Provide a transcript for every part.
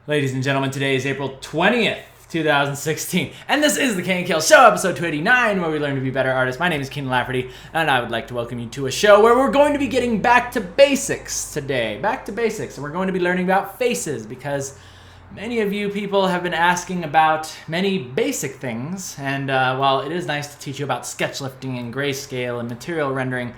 Ladies and gentlemen, today is April 20th, 2016, and this is the KNKL Show, episode 289, where we learn to be better artists. My name is Keenan Lafferty, and I would like to welcome you to a show where we're going to be getting back to basics today. Back to basics, and we're going to be learning about faces, because many of you people have been asking about many basic things, and while it is nice to teach you about sketch lifting and grayscale and material rendering,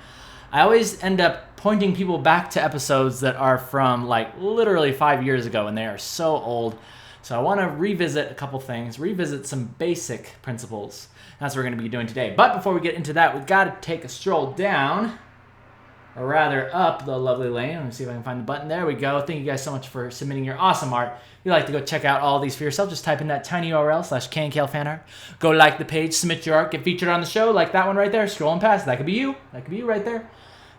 I always end up pointing people back to episodes that are from like literally 5 years ago, and they are so old. So I want to revisit a couple things, revisit some basic principles. That's what we're going to be doing today. But before we get into that, we've got to take a stroll down, or rather up the lovely lane. Let me see if I can find the button. There we go. Thank you guys so much for submitting your awesome art. If you'd like to go check out all these for yourself, just type in that tiny URL /KNKL fan art. Go like the page, submit your art, get featured on the show, like that one right there, scrolling past. That could be you. That could be you right there.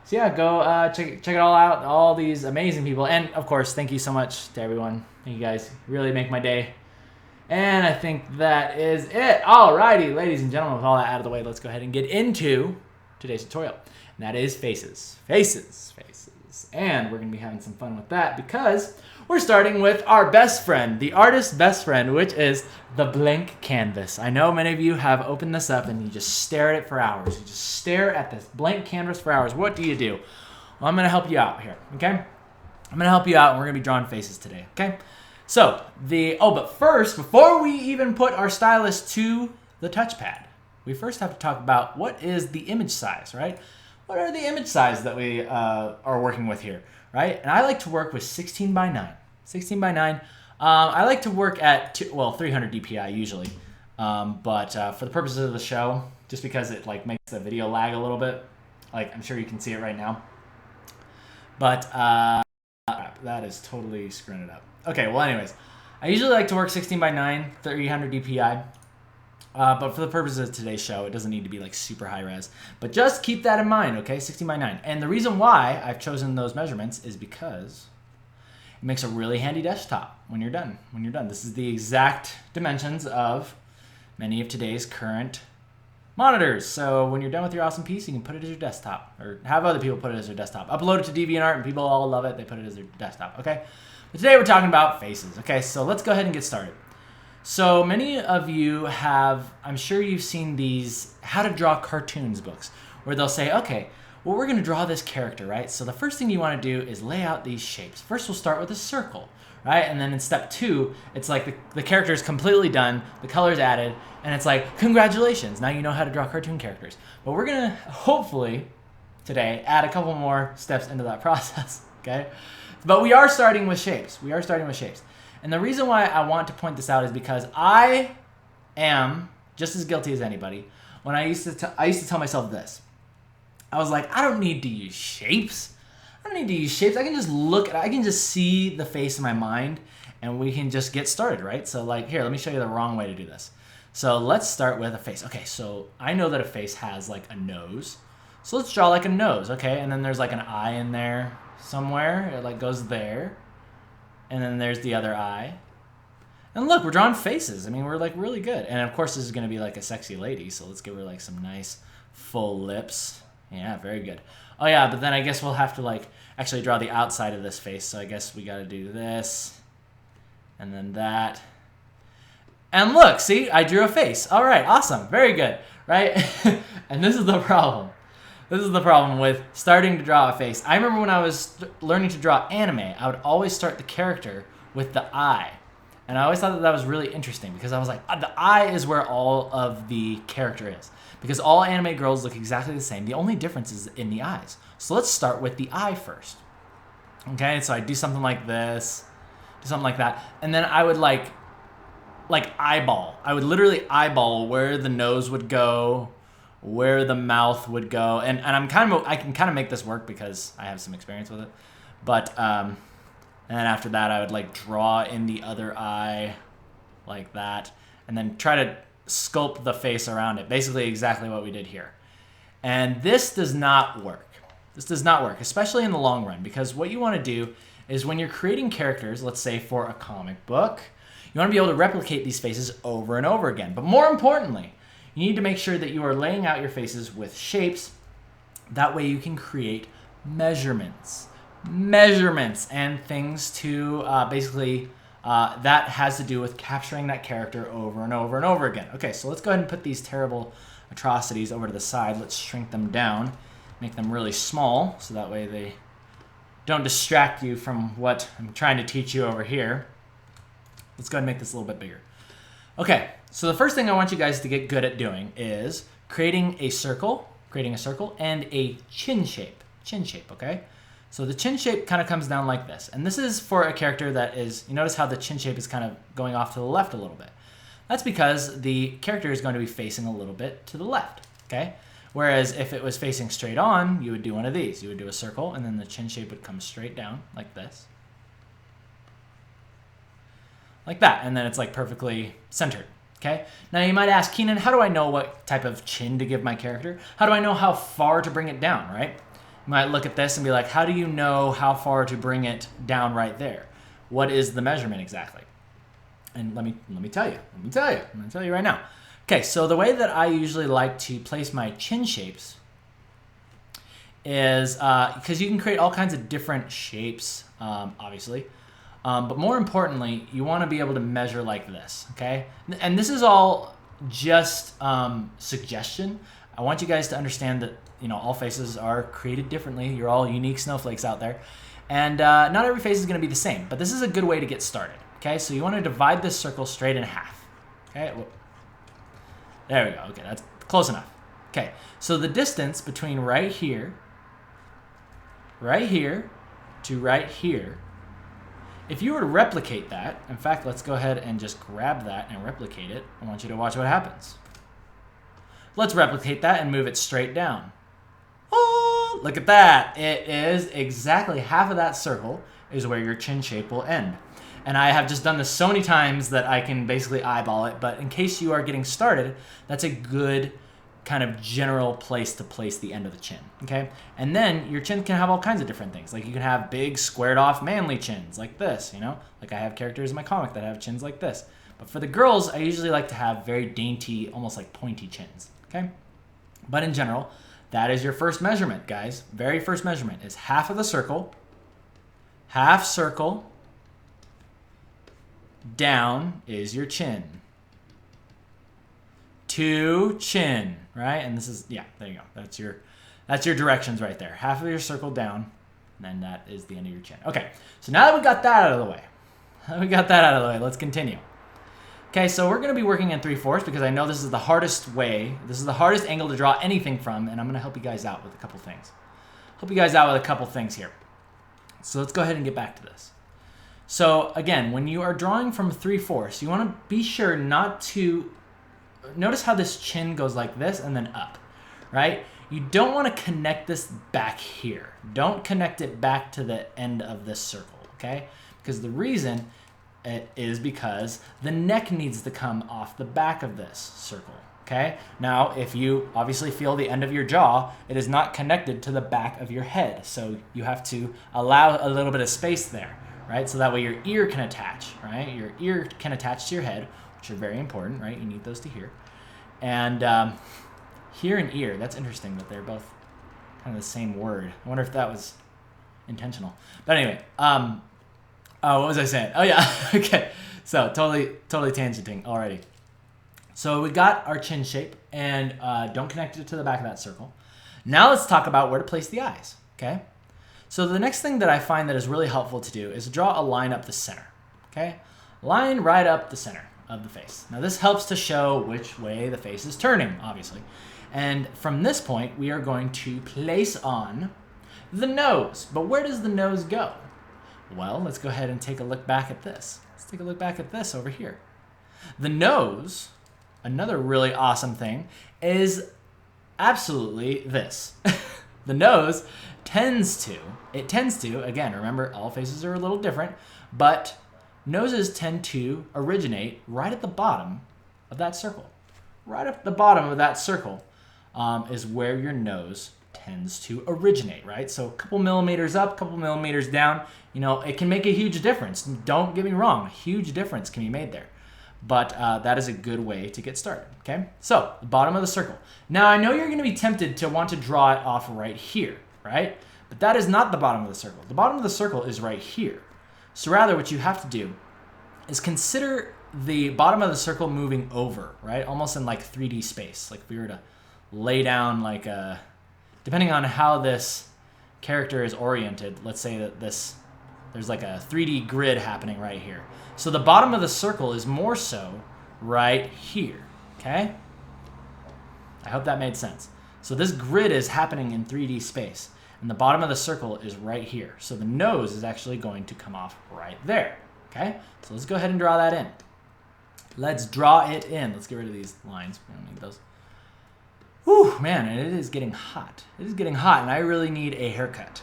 So yeah, go check it all out, all these amazing people. And of course, thank you so much to everyone. Thank you guys, really make my day. And I think that is it. Alrighty, ladies and gentlemen, with all that out of the way, let's go ahead and get into today's tutorial. And that is faces. Faces. And we're going to be having some fun with that because we're starting with our best friend, the artist's best friend, which is the blank canvas. I know many of you have opened this up and you just stare at it for hours. You just stare at this blank canvas for hours. What do you do? Well, I'm going to help you out here, okay? I'm going to help you out, and we're going to be drawing faces today, okay? So, but first, before we even put our stylus to the touchpad, we first have to talk about what is the image size, right? What are the image size that we are working with here, right? And I like to work with 16 by 9. 16 by 9. I like to work at 300 DPI usually, but for the purposes of the show, just because it like makes the video lag a little bit, like I'm sure you can see it right now. But that is totally screwing it up. Okay, well anyways, I usually like to work 16 by 9, 300 DPI. But for the purposes of today's show, it doesn't need to be like super high res. But just keep that in mind, okay? 16 by 9. And the reason why I've chosen those measurements is because it makes a really handy desktop when you're done. This is the exact dimensions of many of today's current monitors. So when you're done with your awesome piece, you can put it as your desktop, or have other people put it as their desktop. Upload it to DeviantArt, and people all love it. They put it as their desktop, okay? But today we're talking about faces, okay? So let's go ahead and get started. So many of you have, I'm sure you've seen these how to draw cartoons books where they'll say, okay, well, we're going to draw this character, right? So the first thing you want to do is lay out these shapes. First, we'll start with a circle, right? And then in step 2, it's like the character is completely done, the color's added, and it's like, congratulations, now you know how to draw cartoon characters. But we're going to, hopefully, today, add a couple more steps into that process, okay? But we are starting with shapes. And the reason why I want to point this out is because I am just as guilty as anybody. When I used to tell myself this. I was like, I don't need to use shapes. I can just look at it. I can just see the face in my mind, and we can just get started, right? So like, here, let me show you the wrong way to do this. So let's start with a face. Okay, so I know that a face has like a nose. So let's draw like a nose, okay? And then there's like an eye in there somewhere. It like goes there. And then there's the other eye. And look, we're drawing faces. I mean, we're like really good. And of course, this is going to be like a sexy lady. So let's give her like some nice full lips. Yeah, very good. Oh yeah, but then I guess we'll have to like actually draw the outside of this face. So I guess we got to do this. And then that. And look, see, I drew a face. All right, awesome. Very good, right? And this is the problem. This is the problem with starting to draw a face. I remember when I was learning to draw anime, I would always start the character with the eye. And I always thought that was really interesting because I was like, the eye is where all of the character is. Because all anime girls look exactly the same. The only difference is in the eyes. So let's start with the eye first. Okay, so I do something like this, do something like that. And then I would like eyeball. I would literally eyeball where the nose would go, where the mouth would go, and I can kind of make this work because I have some experience with it. But and then after that, I would like draw in the other eye like that, and then try to sculpt the face around it. Basically, exactly what we did here. And this does not work. This does not work, especially in the long run, because what you want to do is when you're creating characters, let's say for a comic book, you want to be able to replicate these faces over and over again. But more importantly, you need to make sure that you are laying out your faces with shapes. That way you can create measurements and things to basically that has to do with capturing that character over and over and over again. Okay, so let's go ahead and put these terrible atrocities over to the side. Let's shrink them down, make them really small, so that way they don't distract you from what I'm trying to teach you over here. Let's go ahead and make this a little bit bigger. Okay, so the first thing I want you guys to get good at doing is creating a circle and a chin shape, okay? So the chin shape kind of comes down like this. And this is for a character that is, you notice how the chin shape is kind of going off to the left a little bit. That's because the character is going to be facing a little bit to the left, okay? Whereas if it was facing straight on, you would do one of these. You would do a circle, and then the chin shape would come straight down like this. Like that, and then it's like perfectly centered, okay? Now you might ask, Keenan, how do I know what type of chin to give my character? How do I know how far to bring it down, right? You might look at this and be like, how do you know how far to bring it down right there? What is the measurement exactly? And let me tell you. I'm going to tell you right now. Okay, so the way that I usually like to place my chin shapes is, because you can create all kinds of different shapes, obviously. But more importantly, you want to be able to measure like this, okay? And this is all just suggestion. I want you guys to understand that, you know, all faces are created differently. You're all unique snowflakes out there. And not every face is going to be the same, but this is a good way to get started, okay? So you want to divide this circle straight in half, okay? There we go. Okay, that's close enough. Okay, so the distance between right here to right here, if you were to replicate that, in fact, let's go ahead and just grab that and replicate it. I want you to watch what happens. Let's replicate that and move it straight down. Oh, look at that. It is exactly half of that circle is where your chin shape will end. And I have just done this so many times that I can basically eyeball it, but in case you are getting started, that's a good kind of general place to place the end of the chin, okay? And then your chin can have all kinds of different things. Like you can have big, squared off, manly chins like this, you know? Like I have characters in my comic that have chins like this. But for the girls, I usually like to have very dainty, almost like pointy chins, okay? But in general, that is your first measurement, guys. Very first measurement is half of the circle, half circle, down is your chin. To chin, right? And this is, yeah, there you go. That's your directions right there. Half of your circle down, and then that is the end of your chin. Okay, so now that we got that out of the way, let's continue. Okay, so we're going to be working in 3/4 because I know this is the hardest way. This is the hardest angle to draw anything from, and I'm going to help you guys out with a couple things. Here. So let's go ahead and get back to this. So again, when you are drawing from 3/4, you want to be sure not to notice how this chin goes like this and then up, right? You don't want to connect this back here. Don't connect it back to the end of this circle, okay? Because the reason is because the neck needs to come off the back of this circle, okay? Now, if you obviously feel the end of your jaw, it is not connected to the back of your head. So you have to allow a little bit of space there, right? So that way your ear can attach, right? Your ear can attach to your head, which are very important, right? You need those to hear. And hear and ear, that's interesting that they're both kind of the same word. I wonder if that was intentional. But anyway, what was I saying? Oh yeah, okay. So totally tangenting already. So we got our chin shape, and don't connect it to the back of that circle. Now let's talk about where to place the eyes, okay? So the next thing that I find that is really helpful to do is draw a line up the center, okay? Line right up the center of the face. Now this helps to show which way the face is turning, obviously. And from this point, we are going to place on the nose. But where does the nose go? Well, let's go ahead and take a look back at this. Let's take a look back at this over here. The nose, another really awesome thing, is absolutely this. The nose tends to, again, remember all faces are a little different, but noses tend to originate right at the bottom of that circle. Right at the bottom of that circle is where your nose tends to originate, right? So a couple millimeters up, a couple millimeters down, you know, it can make a huge difference. Don't get me wrong, a huge difference can be made there. But that is a good way to get started, okay? So, the bottom of the circle. Now, I know you're going to be tempted to want to draw it off right here, right? But that is not the bottom of the circle. The bottom of the circle is right here. So rather, what you have to do is consider the bottom of the circle moving over, right? Almost in like 3D space. Like if we were to lay down like a, depending on how this character is oriented, let's say that there's like a 3D grid happening right here. So the bottom of the circle is more so right here, okay? I hope that made sense. So this grid is happening in 3D space, and the bottom of the circle is right here. So the nose is actually going to come off right there, okay? So let's go ahead and draw that in. Let's draw it in. Let's get rid of these lines. We don't need those. Whew, man, it is getting hot. It is getting hot, and I really need a haircut.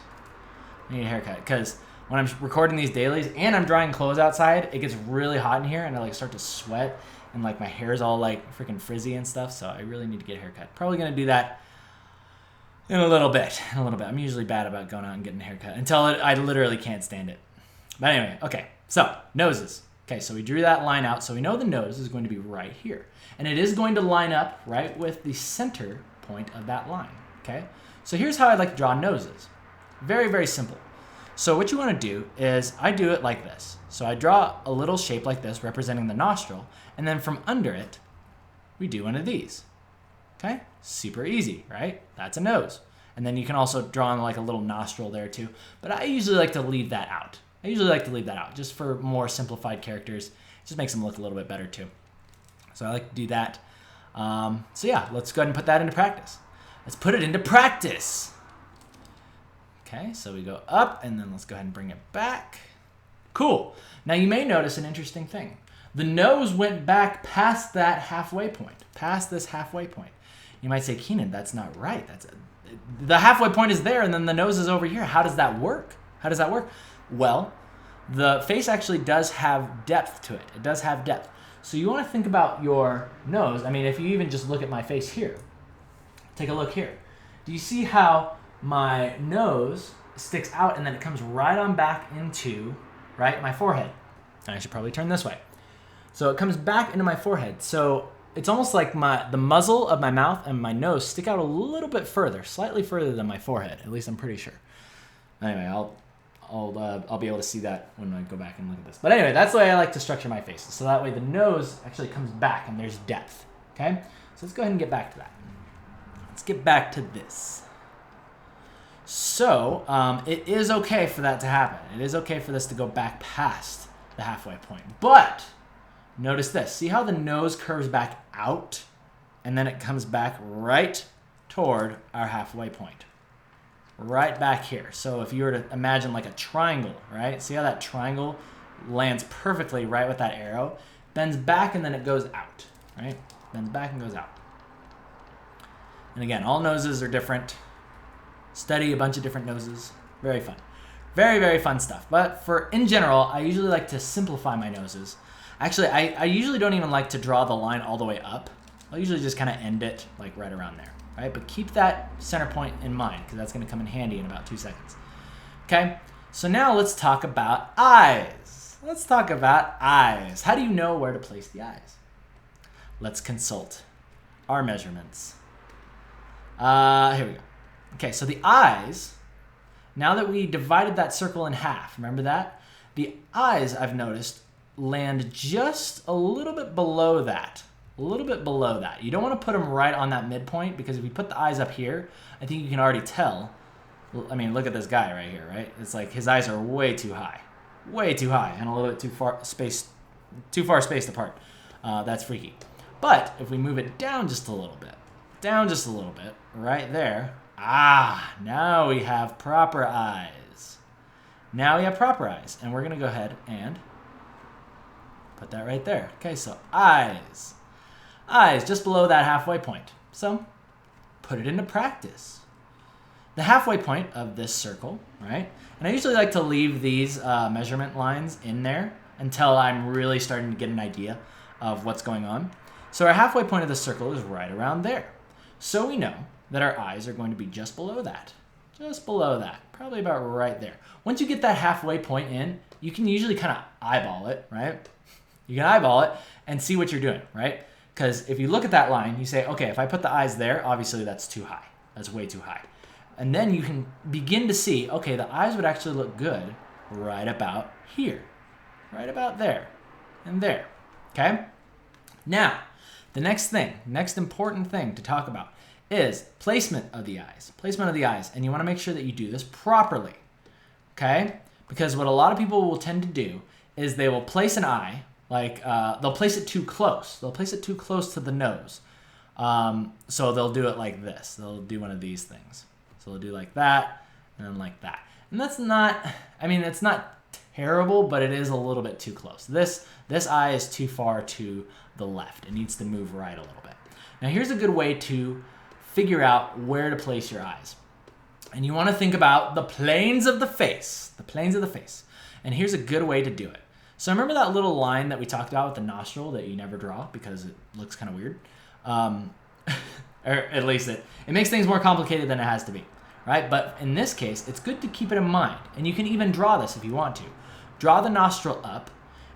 I need a haircut, because when I'm recording these dailies and I'm drying clothes outside, it gets really hot in here, and I like start to sweat, and like my hair is all like freaking frizzy and stuff. So I really need to get a haircut. Probably gonna do that in a little bit. I'm usually bad about going out and getting a haircut until I literally can't stand it. But anyway, okay. So noses. Okay, so we drew that line out, so we know the nose is going to be right here, and it is going to line up right with the center point of that line. Okay. So here's how I like to draw noses. Very, very simple. So what you want to do is I do it like this. So I draw a little shape like this representing the nostril, and then from under it, we do one of these. Okay? Super easy, right? That's a nose. And then you can also draw on like a little nostril there too, but I usually like to leave that out. Just for more simplified characters. It just makes them look a little bit better too. So I like to do that. So yeah, let's go ahead and put that into practice. Let's put it into practice. Okay, so we go up, and then let's go ahead and bring it back. Cool. Now you may notice an interesting thing. The nose went back past that halfway point, past this halfway point. You might say, Keenan, that's not right. The halfway point is there, and then the nose is over here. How does that work? Well, the face actually does have depth to it. It does have depth. So you want to think about your nose. I mean, if you even just look at my face here, take a look here. Do you see how my nose sticks out and then it comes right on back into, right, my forehead? And I should probably turn this way. So it comes back into my forehead. So it's almost like the muzzle of my mouth and my nose stick out a little bit further, slightly further than my forehead. At least I'm pretty sure. Anyway, I'll be able to see that when I go back and look at this. But anyway, that's the way I like to structure my faces. So that way the nose actually comes back and there's depth. Okay? So let's go ahead and get back to that. Let's get back to this. So it is okay for that to happen. It is okay for this to go back past the halfway point. But notice this. See how the nose curves back out and then it comes back right toward our halfway point. Right back here. So if you were to imagine like a triangle, right? See how that triangle lands perfectly right with that arrow? Bends back and then it goes out, right? Bends back and goes out. And again, all noses are different. Study a bunch of different noses. Very fun. Very, very fun stuff. But in general, I usually like to simplify my noses. Actually, I usually don't even like to draw the line all the way up. I'll usually just kind of end it like right around there, right? But keep that center point in mind because that's going to come in handy in about 2 seconds. Okay, so now let's talk about eyes. Let's talk about eyes. How do you know where to place the eyes? Let's consult our measurements. Here we go. Okay, so the eyes, now that we divided that circle in half, remember that? The eyes, I've noticed, land just a little bit below that. A little bit below that. You don't want to put them right on that midpoint because if you put the eyes up here, I think you can already tell. I mean, look at this guy right here, right? It's like his eyes are way too high. Way too high and a little bit too far spaced apart. That's freaky. But if we move it down just a little bit, right there, now we have proper eyes. Now we have proper eyes. And we're going to go ahead and put that right there. Okay, so eyes. Eyes just below that halfway point. So put it into practice. The halfway point of this circle, right? And I usually like to leave these measurement lines in there until I'm really starting to get an idea of what's going on. So our halfway point of the circle is right around there. So we know that our eyes are going to be just below that. Just below that. Probably about right there. Once you get that halfway point in, you can usually kind of eyeball it, right? You can eyeball it and see what you're doing, right? Because if you look at that line, you say, okay, if I put the eyes there, obviously that's too high. That's way too high. And then you can begin to see, okay, the eyes would actually look good right about here. Right about there. and there. Okay? Now, the next important thing to talk about is placement of the eyes. Placement of the eyes. And you want to make sure that you do this properly. Okay? Because what a lot of people will tend to do is they will place an eye, like they'll place it too close. They'll place it too close to the nose. So they'll do it like this. They'll do one of these things. So they'll do like that and then like that. And that's not, I mean, it's not terrible, but it is a little bit too close. This eye is too far to the left. It needs to move right a little bit. Now here's a good way to figure out where to place your eyes. And you want to think about the planes of the face. The planes of the face. And here's a good way to do it. So remember that little line that we talked about with the nostril that you never draw because it looks kind of weird? Or at least it makes things more complicated than it has to be, right? But in this case, it's good to keep it in mind. And you can even draw this if you want to. Draw the nostril up,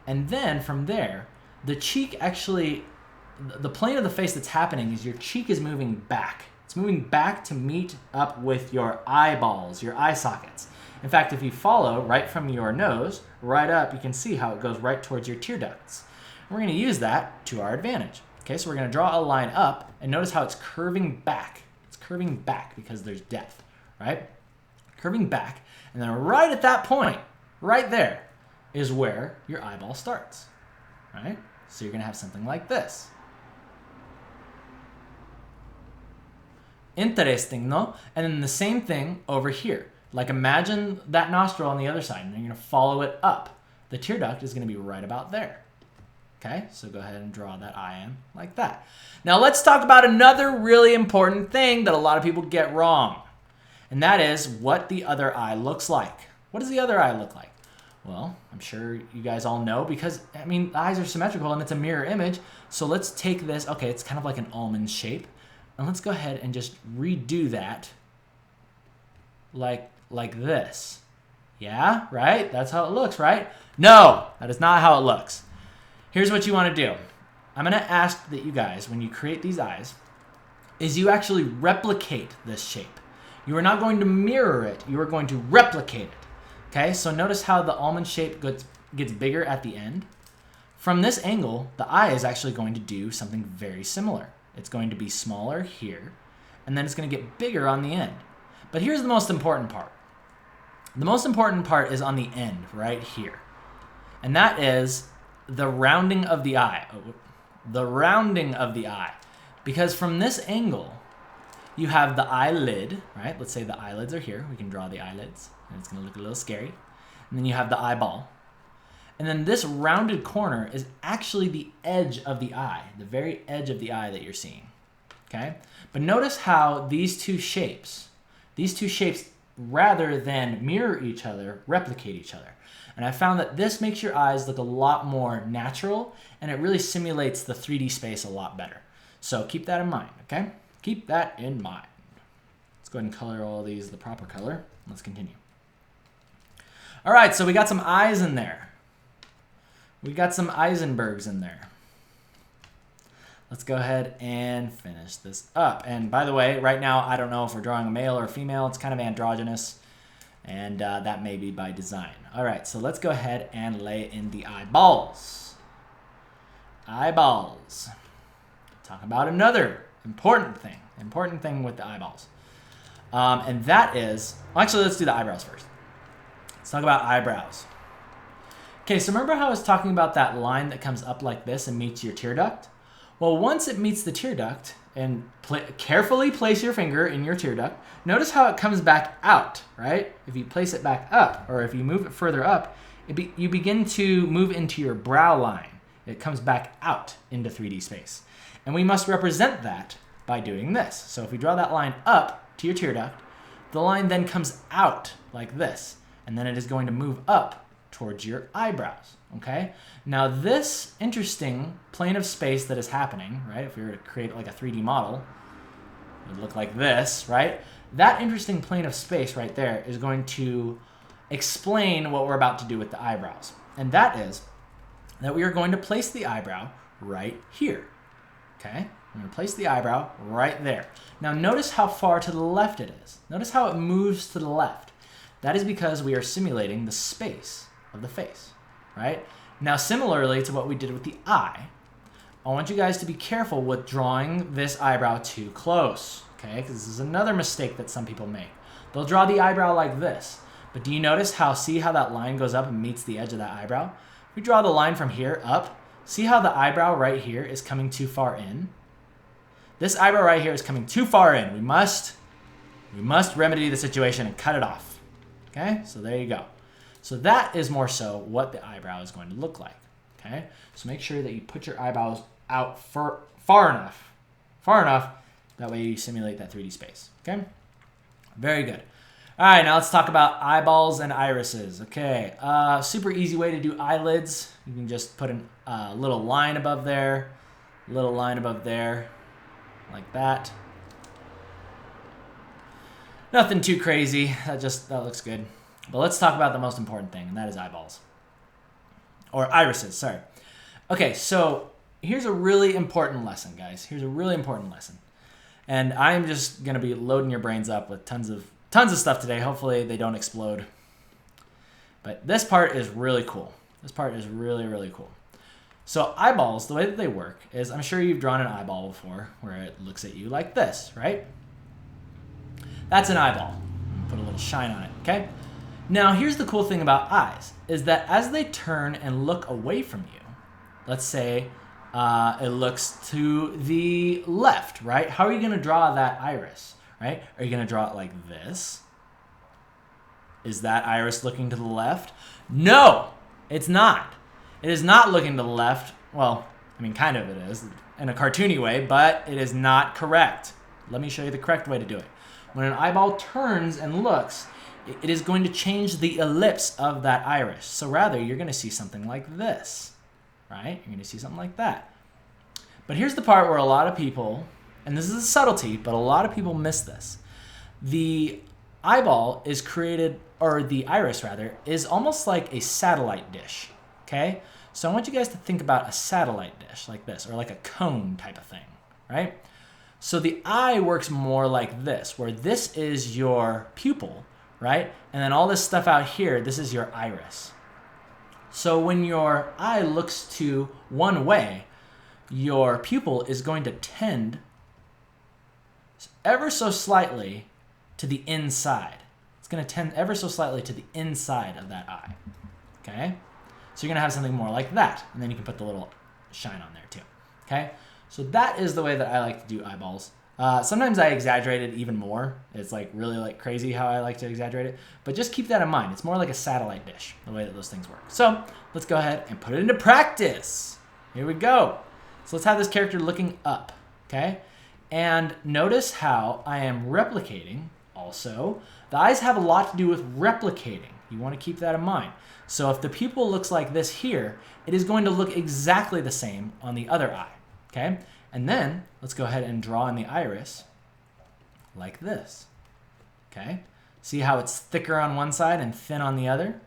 and then from there, the cheek actually, the plane of the face that's happening is your cheek is moving back. It's moving back to meet up with your eyeballs, your eye sockets. In fact, if you follow right from your nose, right up, you can see how it goes right towards your tear ducts. And we're going to use that to our advantage. Okay, so we're going to draw a line up, and notice how it's curving back. It's curving back because there's depth, right? Curving back, and then right at that point, right there, is where your eyeball starts, right? So you're going to have something like this. Interesting, no? And then the same thing over here. Like imagine that nostril on the other side, and you're going to follow it up. The tear duct is going to be right about there. Okay, so go ahead and draw that eye in like that. Now let's talk about another really important thing that a lot of people get wrong. And that is what the other eye looks like. What does the other eye look like? Well, I'm sure you guys all know because, I mean, the eyes are symmetrical and it's a mirror image. So let's take this, okay, it's kind of like an almond shape. And let's go ahead and just redo that like this. Yeah, right? That's how it looks, right? No, that is not how it looks. Here's what you want to do. I'm going to ask that you guys, when you create these eyes, is you actually replicate this shape. You are not going to mirror it. You are going to replicate it. Okay, so notice how the almond shape gets bigger at the end. From this angle, the eye is actually going to do something very similar. It's going to be smaller here, and then it's going to get bigger on the end. But here's the most important part. The most important part is on the end, right here. And that is the rounding of the eye. The rounding of the eye. Because from this angle, you have the eyelid, right? Let's say the eyelids are here. We can draw the eyelids, and it's going to look a little scary. And then you have the eyeball. And then this rounded corner is actually the edge of the eye, the very edge of the eye that you're seeing, okay? But notice how these two shapes, rather than mirror each other, replicate each other. And I found that this makes your eyes look a lot more natural, and it really simulates the 3D space a lot better. So keep that in mind, okay? Keep that in mind. Let's go ahead and color all these the proper color. Let's continue. All right, so we got some eyes in there. We got some Eisenbergs in there. Let's go ahead and finish this up. And by the way, right now, I don't know if we're drawing a male or a female. It's kind of androgynous, and that may be by design. All right, so let's go ahead and lay in the eyeballs. Eyeballs. Talk about another important thing with the eyeballs. And that is, well, actually, let's do the eyebrows first. Let's talk about eyebrows. Okay, so remember how I was talking about that line that comes up like this and meets your tear duct? Well, once it meets the tear duct, and carefully place your finger in your tear duct, notice how it comes back out, right? If you place it back up, or if you move it further up, you begin to move into your brow line. It comes back out into 3D space. And we must represent that by doing this. So if we draw that line up to your tear duct, the line then comes out like this, and then it is going to move up towards your eyebrows, okay? Now this interesting plane of space that is happening, right? If we were to create like a 3D model, it would look like this, right? That interesting plane of space right there is going to explain what we're about to do with the eyebrows. And that is that we are going to place the eyebrow right here, okay? I'm going to place the eyebrow right there. Now notice how far to the left it is. Notice how it moves to the left. That is because we are simulating the space of the face, right? Now, similarly to what we did with the eye, I want you guys to be careful with drawing this eyebrow too close, okay? Because this is another mistake that some people make. They'll draw the eyebrow like this, but do you notice see how that line goes up and meets the edge of that eyebrow? If we draw the line from here up, see how the eyebrow right here is coming too far in? This eyebrow right here is coming too far in. We must remedy the situation and cut it off, okay? So there you go. So that is more so what the eyebrow is going to look like, okay? So make sure that you put your eyebrows out far enough, that way you simulate that 3D space, okay? Very good. All right, now let's talk about eyeballs and irises, okay? Super easy way to do eyelids. You can just put a little line above there, like that. Nothing too crazy, that looks good. But let's talk about the most important thing, and that is eyeballs. Or irises, sorry. Okay, so here's a really important lesson, guys. Here's a really important lesson. And I'm just gonna be loading your brains up with tons of stuff today. Hopefully they don't explode. But this part is really cool. This part is really, really cool. So eyeballs, the way that they work is, I'm sure you've drawn an eyeball before where it looks at you like this, right? That's an eyeball. Put a little shine on it, okay? Now, here's the cool thing about eyes, is that as they turn and look away from you, let's say it looks to the left, right? How are you gonna draw that iris, right? Are you gonna draw it like this? Is that iris looking to the left? No, it's not. It is not looking to the left. Well, I mean, kind of it is in a cartoony way, but it is not correct. Let me show you the correct way to do it. When an eyeball turns and looks, it is going to change the ellipse of that iris. So rather, you're gonna see something like this, right? You're gonna see something like that. But here's the part where a lot of people, and this is a subtlety, but a lot of people miss this. The eyeball is created, or the iris rather, is almost like a satellite dish, okay? So I want you guys to think about a satellite dish like this, or like a cone type of thing, right? So the eye works more like this, where this is your pupil, right? And then all this stuff out here, this is your iris. So when your eye looks to one way, your pupil is going to tend ever so slightly to the inside. It's going to tend ever so slightly to the inside of that eye, okay? So you're going to have something more like that, and then you can put the little shine on there too, okay? So that is the way that I like to do eyeballs. Sometimes I exaggerate it even more. It's like really like crazy how I like to exaggerate it, but just keep that in mind. It's more like a satellite dish, the way that those things work. So let's go ahead and put it into practice. Here we go. So let's have this character looking up, okay? And notice how I am replicating also. The eyes have a lot to do with replicating. You want to keep that in mind. So if the pupil looks like this here, it is going to look exactly the same on the other eye, okay? And then let's go ahead and draw in the iris like this, okay? See how it's thicker on one side and thin on the other?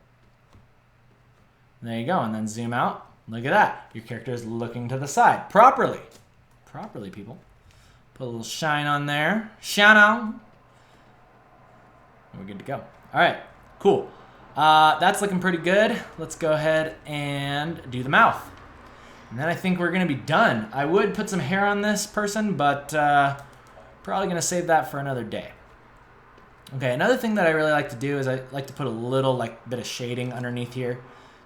There you go, and then zoom out. Look at that. Your character is looking to the side properly. Properly, people. Put a little shine on there. Shine on. We're good to go. All right, cool. That's looking pretty good. Let's go ahead and do the mouth. And then I think we're gonna be done. I would put some hair on this person, but probably gonna save that for another day. Okay, another thing that I really like to do is I like to put a little bit of shading underneath here,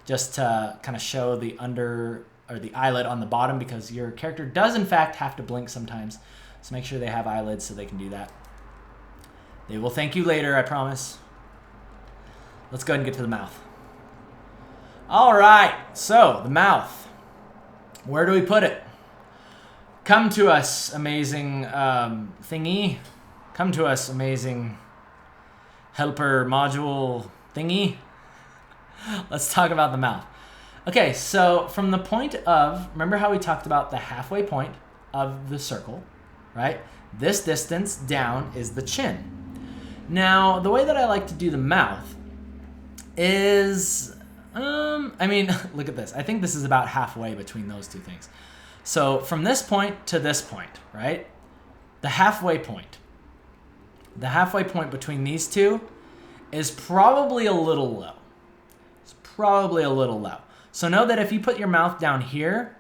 just to kind of show the the eyelid on the bottom, because your character does in fact have to blink sometimes. So make sure they have eyelids so they can do that. They will thank you later, I promise. Let's go ahead and get to the mouth. All right, so the mouth. Where do we put it? Come to us, amazing thingy. Come to us, amazing helper module thingy. Let's talk about the mouth. Okay, so from the point of, remember how we talked about the halfway point of the circle, right? This distance down is the chin. Now, the way that I like to do the mouth is, I mean, look at this. I think this is about halfway between those two things. So from this point to this point, right? The halfway point between these two is probably a little low. It's probably a little low. So know that if you put your mouth down here,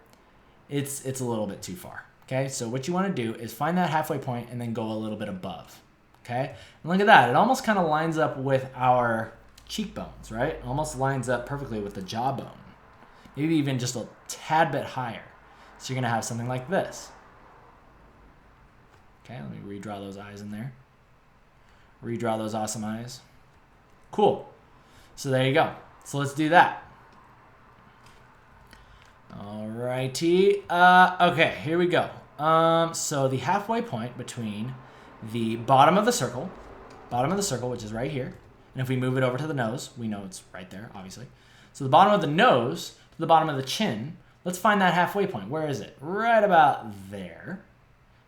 it's a little bit too far. Okay, so what you want to do is find that halfway point and then go a little bit above. Okay, and look at that. It almost kind of lines up with our cheekbones, right? Almost lines up perfectly with the jawbone. Maybe even just a tad bit higher. So you're going to have something like this. Okay, let me redraw those eyes in there. Redraw those awesome eyes. Cool. So there you go. So let's do that. Alrighty. Okay, here we go. So the halfway point between the bottom of the circle, which is right here, and if we move it over to the nose, we know it's right there, obviously. So the bottom of the nose to the bottom of the chin, let's find that halfway point. Where is it? Right about there.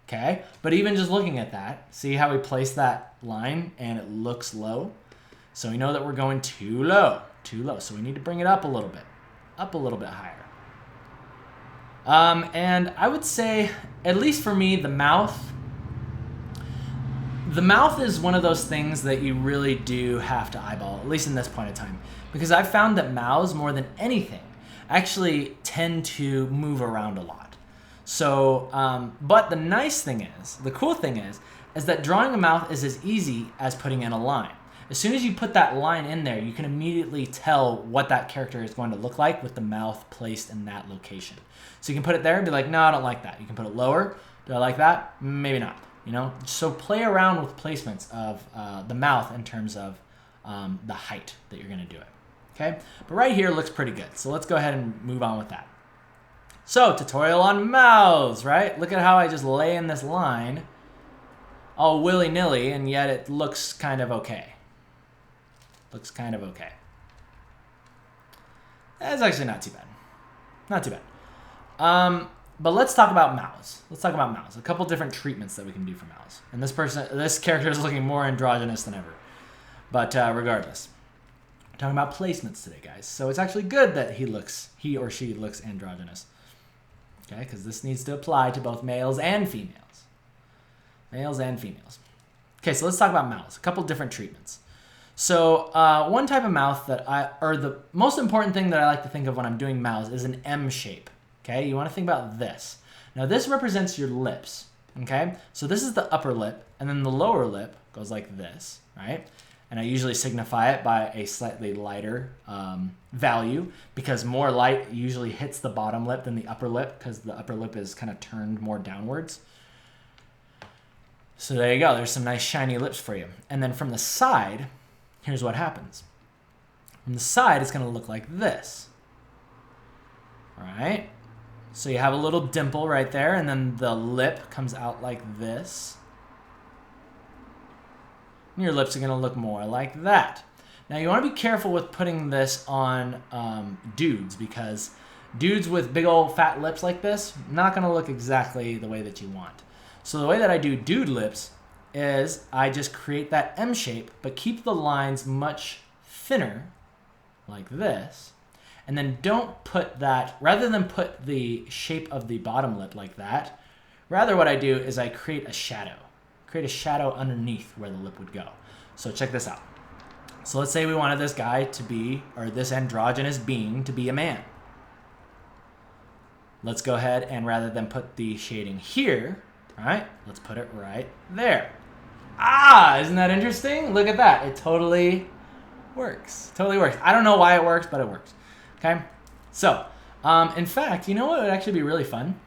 Okay, but even just looking at that, see how we place that line and it looks low? So we know that we're going too low. So we need to bring it up a little bit higher. And I would say, at least for me, the mouth is one of those things that you really do have to eyeball, at least in this point in time. Because I've found that mouths, more than anything, actually tend to move around a lot. So, but the nice thing is, the cool thing is that drawing a mouth is as easy as putting in a line. As soon as you put that line in there, you can immediately tell what that character is going to look like with the mouth placed in that location. So you can put it there and be like, no, I don't like that. You can put it lower. Do I like that? Maybe not. You know, so play around with placements of the mouth in terms of the height that you're going to do it. Okay, but right here looks pretty good. So let's go ahead and move on with that. So tutorial on mouths, right? Look at how I just lay in this line all willy-nilly, and yet it looks kind of okay. Looks kind of okay. That's actually not too bad. Not too bad. But let's talk about mouths. Let's talk about mouths. A couple different treatments that we can do for mouths. And this character is looking more androgynous than ever. But regardless, we're talking about placements today, guys. So it's actually good that he or she looks androgynous. Okay, because this needs to apply to both males and females. Males and females. Okay, so let's talk about mouths. A couple different treatments. So one type of mouth the most important thing that I like to think of when I'm doing mouths is an M shape. Okay, you want to think about this. Now this represents your lips. Okay, so this is the upper lip, and then the lower lip goes like this, right? And I usually signify it by a slightly lighter value, because more light usually hits the bottom lip than the upper lip, because the upper lip is kind of turned more downwards. So there you go. There's some nice shiny lips for you. And then from the side, here's what happens. From the side, it's going to look like this. All right? So you have a little dimple right there, and then the lip comes out like this. And your lips are going to look more like that. Now you want to be careful with putting this on dudes, because dudes with big old fat lips like this, not going to look exactly the way that you want. So the way that I do dude lips is I just create that M shape, but keep the lines much thinner, like this. And then don't put that, rather than put the shape of the bottom lip like that, rather what I do is I create a shadow. Create a shadow underneath where the lip would go. So check this out. So let's say we wanted this guy to be, or this androgynous being to be a man. Let's go ahead and rather than put the shading here, right, let's put it right there. Ah, isn't that interesting? Look at that. It totally works. Totally works. I don't know why it works, but it works. Okay? So, in fact, you know what would actually be really fun?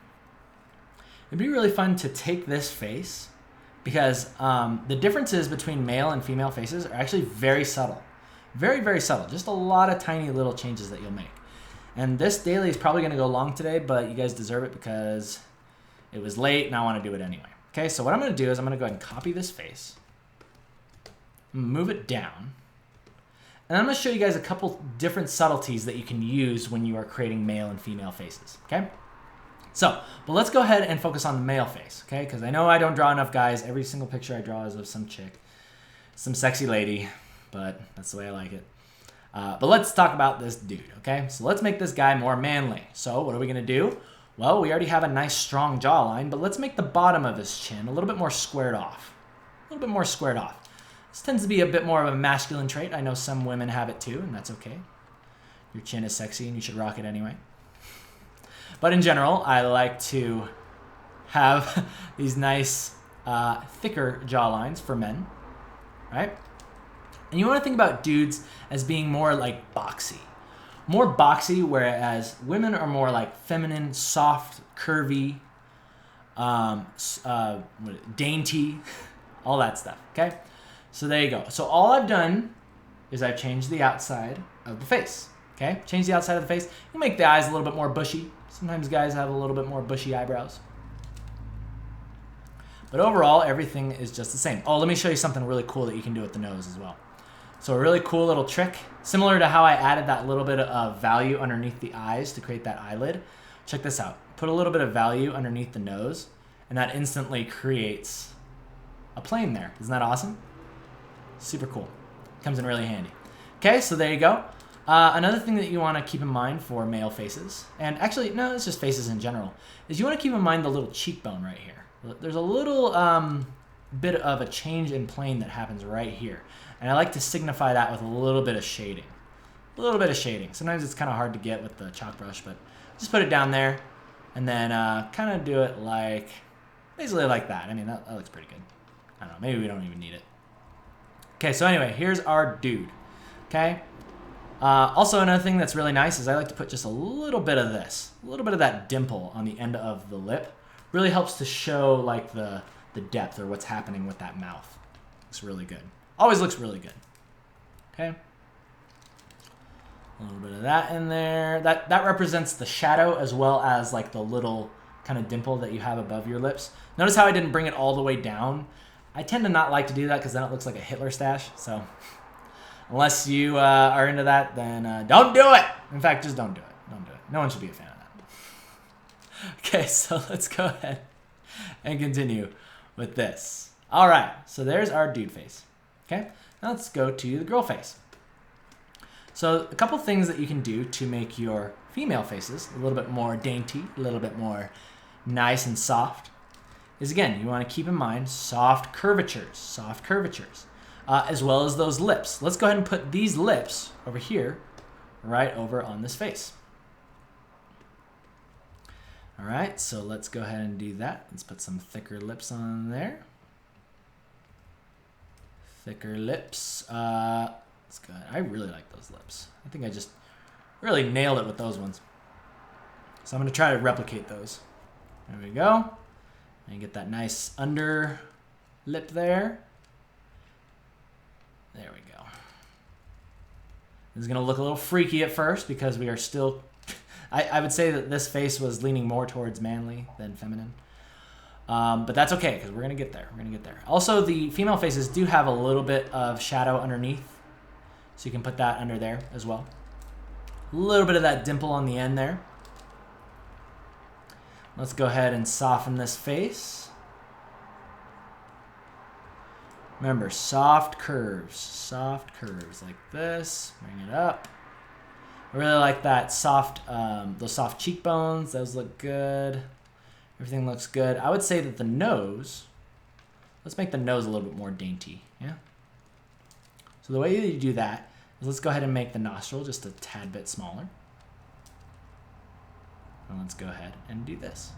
It'd be really fun to take this face, because the differences between male and female faces are actually very subtle. Very, very subtle. Just a lot of tiny little changes that you'll make. And this daily is probably going to go long today, but you guys deserve it because it was late and I want to do it anyway. Okay, so what I'm going to do is I'm going to go ahead and copy this face, move it down, and I'm going to show you guys a couple different subtleties that you can use when you are creating male and female faces. Okay? So, but let's go ahead and focus on the male face, okay? Because I know I don't draw enough guys. Every single picture I draw is of some chick, some sexy lady, but that's the way I like it. But let's talk about this dude, okay? So let's make this guy more manly. So what are we going to do? Well, we already have a nice strong jawline, but let's make the bottom of his chin a little bit more squared off. A little bit more squared off. This tends to be a bit more of a masculine trait. I know some women have it too, and that's okay. Your chin is sexy and you should rock it anyway. But in general, I like to have these nice, thicker jawlines for men, right? And you want to think about dudes as being more like boxy. More boxy, whereas women are more like feminine, soft, curvy, dainty, all that stuff, okay? So there you go. So all I've done is I've changed the outside of the face, okay? Change the outside of the face. You make the eyes a little bit more bushy. Sometimes guys have a little bit more bushy eyebrows. But overall, everything is just the same. Oh, let me show you something really cool that you can do with the nose as well. So a really cool little trick, similar to how I added that little bit of value underneath the eyes to create that eyelid. Check this out. Put a little bit of value underneath the nose, and that instantly creates a plane there. Isn't that awesome? Super cool. Comes in really handy. Okay, so there you go. Another thing that you want to keep in mind for male faces, and actually, no, it's just faces in general, is you want to keep in mind the little cheekbone right here. There's a little bit of a change in plane that happens right here. And I like to signify that with a little bit of shading. A little bit of shading. Sometimes it's kind of hard to get with the chalk brush, but just put it down there and then kind of do it like, basically like that. I mean, that looks pretty good. I don't know, maybe we don't even need it. Okay, so anyway, here's our dude, okay? Also, another thing that's really nice is I like to put just a little bit of this, a little bit of that dimple on the end of the lip. Really helps to show like the depth or what's happening with that mouth. Looks really good. Always looks really good. Okay. A little bit of that in there. That represents the shadow as well as like the little kind of dimple that you have above your lips. Notice how I didn't bring it all the way down. I tend to not like to do that because then it looks like a Hitler stash. So unless you are into that, then don't do it. In fact, just don't do it. Don't do it. No one should be a fan of that. Okay, so let's go ahead and continue with this. All right, so there's our dude face. Okay, now let's go to the girl face. So a couple things that you can do to make your female faces a little bit more dainty, a little bit more nice and soft, is again, you want to keep in mind soft curvatures, as well as those lips. Let's go ahead and put these lips over here, right over on this face. All right, so let's go ahead and do that. Let's put some thicker lips on there. Thicker lips. Let's go ahead. I really like those lips. I think I just really nailed it with those ones. So I'm going to try to replicate those. There we go. And get that nice under lip there. There we go. This is going to look a little freaky at first because we are still... I would say that this face was leaning more towards manly than feminine. But that's okay because we're going to get there. We're going to get there. Also, the female faces do have a little bit of shadow underneath. So you can put that under there as well. A little bit of that dimple on the end there. Let's go ahead and soften this face. Remember, soft curves like this. Bring it up. I really like that soft, those soft cheekbones. Those look good. Everything looks good. I would say that the nose, let's make the nose a little bit more dainty, yeah? So the way that you do that is let's go ahead and make the nostril just a tad bit smaller. And let's go ahead and do this.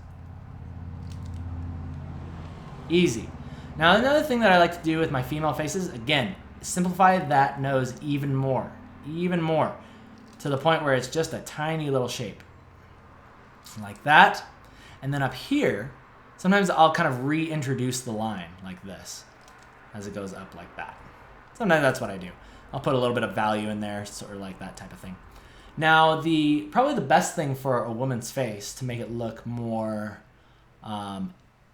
Easy. Now another thing that I like to do with my female faces, again, simplify that nose even more, to the point where it's just a tiny little shape. Like that. And then up here, sometimes I'll kind of reintroduce the line like this as it goes up like that. Sometimes that's what I do. I'll put a little bit of value in there, sort of like that type of thing. Now, probably the best thing for a woman's face to make it look more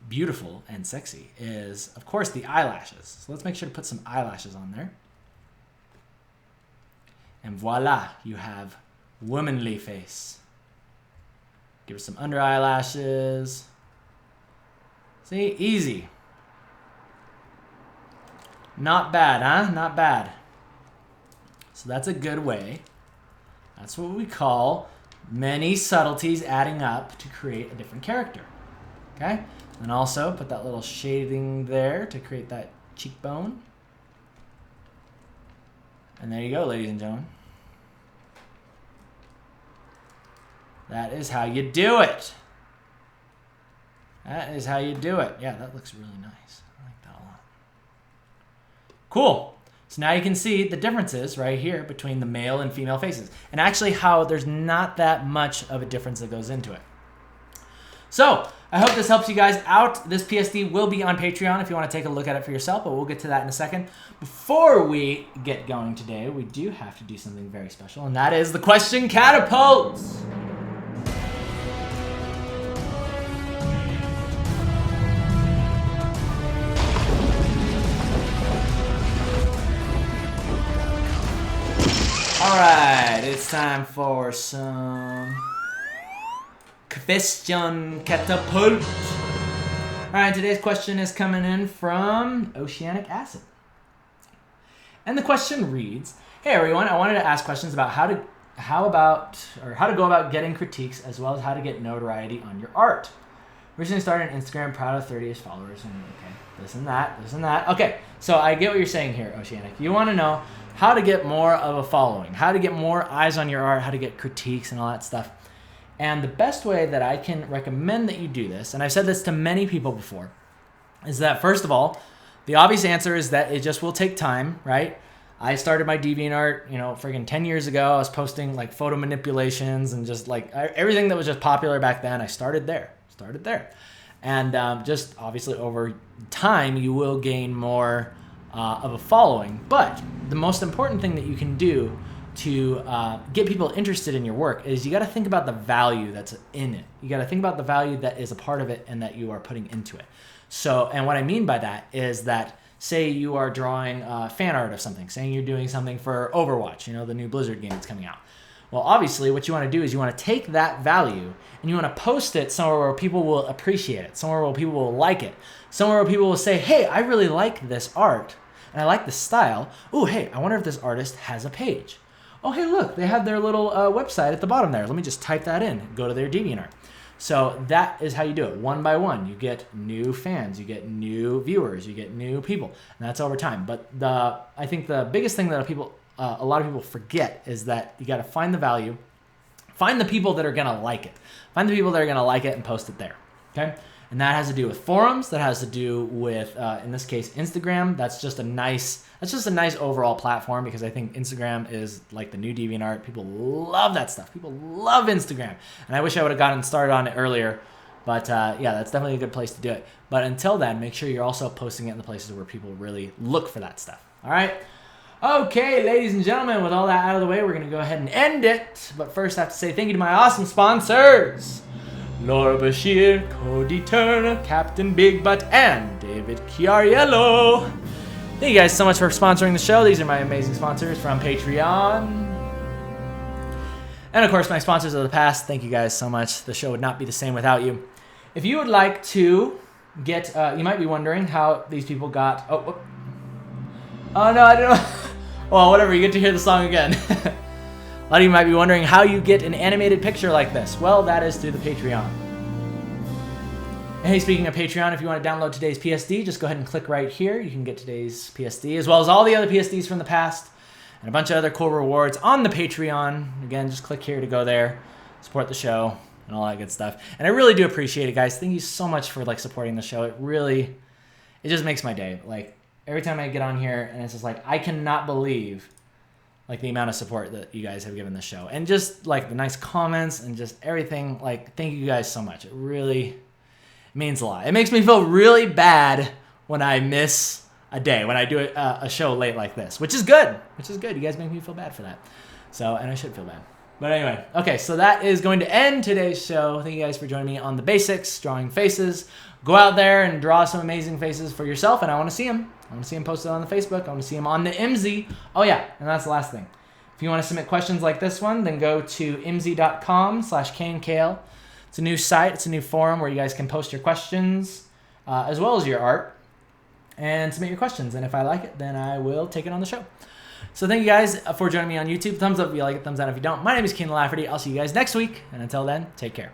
beautiful and sexy is, of course, the eyelashes. So let's make sure to put some eyelashes on there. And voila, you have womanly face. Give her some under eyelashes. See, easy. Not bad, huh? Not bad. So that's a good way. That's what we call many subtleties adding up to create a different character. Okay? And also put that little shading there to create that cheekbone. And there you go, ladies and gentlemen. That is how you do it. That is how you do it. Yeah, that looks really nice. I like that a lot. Cool. So now you can see the differences right here between the male and female faces. And actually how there's not that much of a difference that goes into it. So I hope this helps you guys out. This PSD will be on Patreon if you want to take a look at it for yourself, but we'll get to that in a second. Before we get going today, we do have to do something very special, and that is the question catapult. All right, it's time for some question catapult. All right, today's question is coming in from Oceanic Acid. And the question reads, hey everyone, I wanted to ask questions about how to go about getting critiques as well as how to get notoriety on your art. Recently started an Instagram, proud of 30-ish followers, and okay, this and that. Okay, so I get what you're saying here, Oceanic. You want to know how to get more of a following, how to get more eyes on your art, how to get critiques and all that stuff. And the best way that I can recommend that you do this, and I've said this to many people before, is that first of all, the obvious answer is that it just will take time, right? I started my DeviantArt, friggin' 10 years ago. I was posting like photo manipulations and just like everything that was just popular back then. I started there. And just obviously over time, you will gain more of a following. But the most important thing that you can do to get people interested in your work is you got to think about the value that's in it. You got to think about the value that is a part of it and that you are putting into it. So, and what I mean by that is that, say you are drawing fan art of something, saying you're doing something for Overwatch, the new Blizzard game that's coming out. Well, obviously, what you want to do is you want to take that value and you want to post it somewhere where people will appreciate it, somewhere where people will like it, somewhere where people will say, hey, I really like this art and I like the style. Oh, hey, I wonder if this artist has a page. Oh, hey, look, they have their little website at the bottom there. Let me just type that in, go to their DeviantArt. So that is how you do it, one by one. You get new fans, you get new viewers, you get new people, and that's over time. But I think the biggest thing that a lot of people forget is that you got to find the value, find the people that are going to like it. Find the people that are going to like it and post it there, okay? And that has to do with forums. That has to do with, in this case, Instagram. That's just a nice overall platform because I think Instagram is like the new DeviantArt. People love that stuff. People love Instagram. And I wish I would have gotten started on it earlier. But yeah, that's definitely a good place to do it. But until then, make sure you're also posting it in the places where people really look for that stuff. All right? Okay, ladies and gentlemen, with all that out of the way, we're going to go ahead and end it. But first, I have to say thank you to my awesome sponsors. Laura Bashir, Cody Turner, Captain Big Butt, and David Chiariello. Thank you guys so much for sponsoring the show. These are my amazing sponsors from Patreon. And of course, my sponsors of the past. Thank you guys so much. The show would not be the same without you. If you would like to get, you might be wondering how these people got, oh no, I don't know. Well, whatever, you get to hear the song again. A lot of you might be wondering how you get an animated picture like this. Well, that is through the Patreon. And hey, speaking of Patreon, if you want to download today's PSD, just go ahead and click right here. You can get today's PSD, as well as all the other PSDs from the past, and a bunch of other cool rewards on the Patreon. Again, just click here to go there, support the show, and all that good stuff. And I really do appreciate it, guys. Thank you so much for supporting the show. It just makes my day. Every time I get on here, and it's just I cannot believe the amount of support that you guys have given the show. And just the nice comments and just everything. Thank you guys so much. It really means a lot. It makes me feel really bad when I miss a day, when I do a show late like this, which is good. You guys make me feel bad for that. So, and I should feel bad. But anyway, okay, so that is going to end today's show. Thank you guys for joining me on the basics, drawing faces. Go out there and draw some amazing faces for yourself, and I want to see them. I want to see them posted on the Facebook. I want to see them on the IMZ. Oh yeah, and that's the last thing. If you want to submit questions like this one, then go to imz.com/KNKL. It's a new site. It's a new forum where you guys can post your questions as well as your art and submit your questions. And if I like it, then I will take it on the show. So thank you guys for joining me on YouTube. Thumbs up if you like it, thumbs down if you don't. My name is Keenan Lafferty. I'll see you guys next week. And until then, take care.